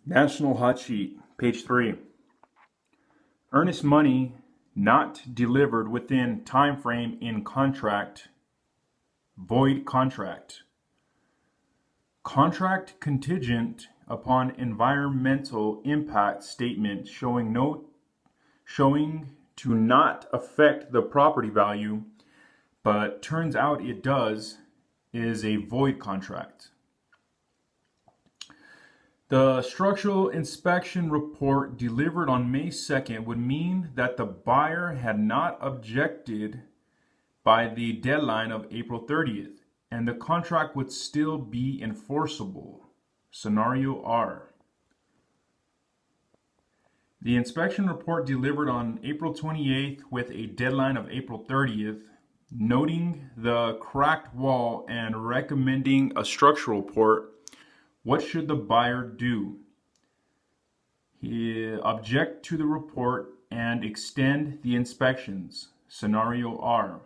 National Hot Sheet, page 3. Earnest money not delivered within time frame in contract. Void contract. Contract contingent upon environmental impact statement showing to not affect the property value, but turns out it does, is a void contract. The structural inspection report delivered on May 2nd would mean that the buyer had not objected by the deadline of April 30th, and the contract would still be enforceable. Scenario R. The inspection report delivered on April 28th with a deadline of April 30th, noting the cracked wall and recommending a structural report. What should the buyer do? He object to the report and extend the inspections. Scenario R.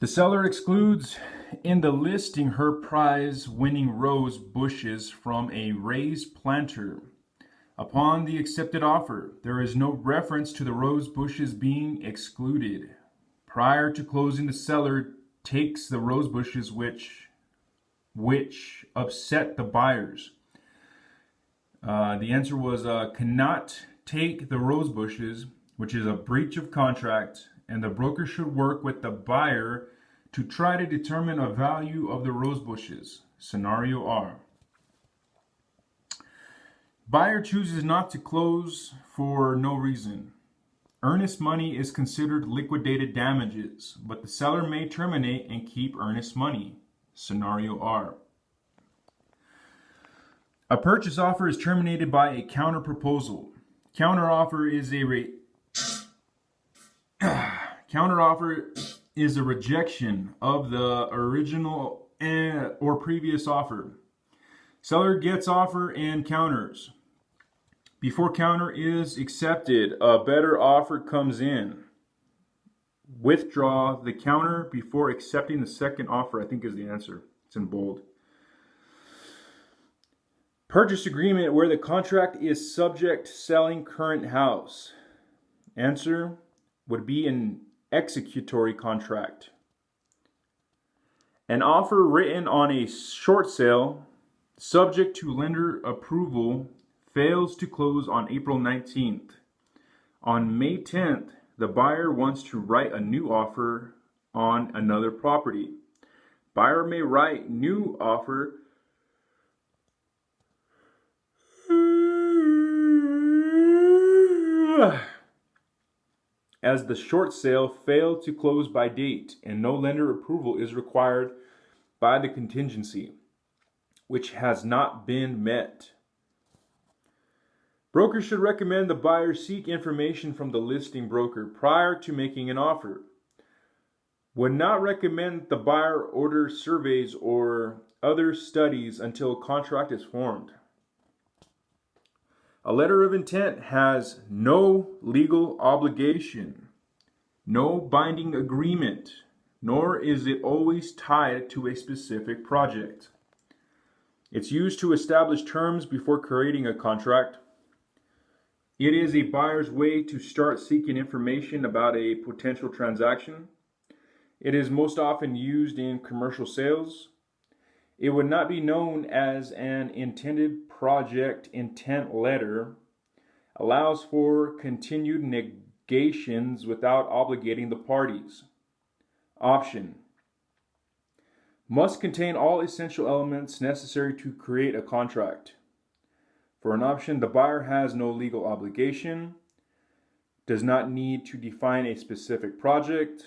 The seller excludes in the listing her prize-winning rose bushes from a raised planter. Upon the accepted offer, there is no reference to the rose bushes being excluded. Prior to closing, the seller takes the rose bushes which upset the buyers. The answer was cannot take the rose bushes, which is a breach of contract, and the broker should work with the buyer to try to determine a value of the rose bushes. Scenario R. Buyer chooses not to close for no reason. Earnest money is considered liquidated damages, but the seller may terminate and keep earnest money. Scenario R. A purchase offer is terminated by a counter proposal. Counteroffer is a rejection of the original or previous offer. Seller gets offer and counters. Before counter is accepted, a better offer comes in. Withdraw the counter before accepting the second offer, I think is the answer. It's in bold. Purchase agreement where the contract is subject to selling current house. Answer would be an executory contract. An offer written on a short sale, subject to lender approval, fails to close on April 19th. On May 10th, the buyer wants to write a new offer on another property. Buyer may write new offer as the short sale failed to close by date and no lender approval is required by the contingency, which has not been met. Broker should recommend the buyer seek information from the listing broker prior to making an offer. Would not recommend the buyer order surveys or other studies until a contract is formed. A letter of intent has no legal obligation, no binding agreement, nor is it always tied to a specific project. It's used to establish terms before creating a contract. It is a buyer's way to start seeking information about a potential transaction. It is most often used in commercial sales. It would not be known as an intended project intent letter. Allows for continued negations without obligating the parties. Option. Must contain all essential elements necessary to create a contract. For an option, the buyer has no legal obligation, does not need to define a specific project,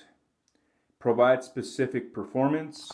provide specific performance,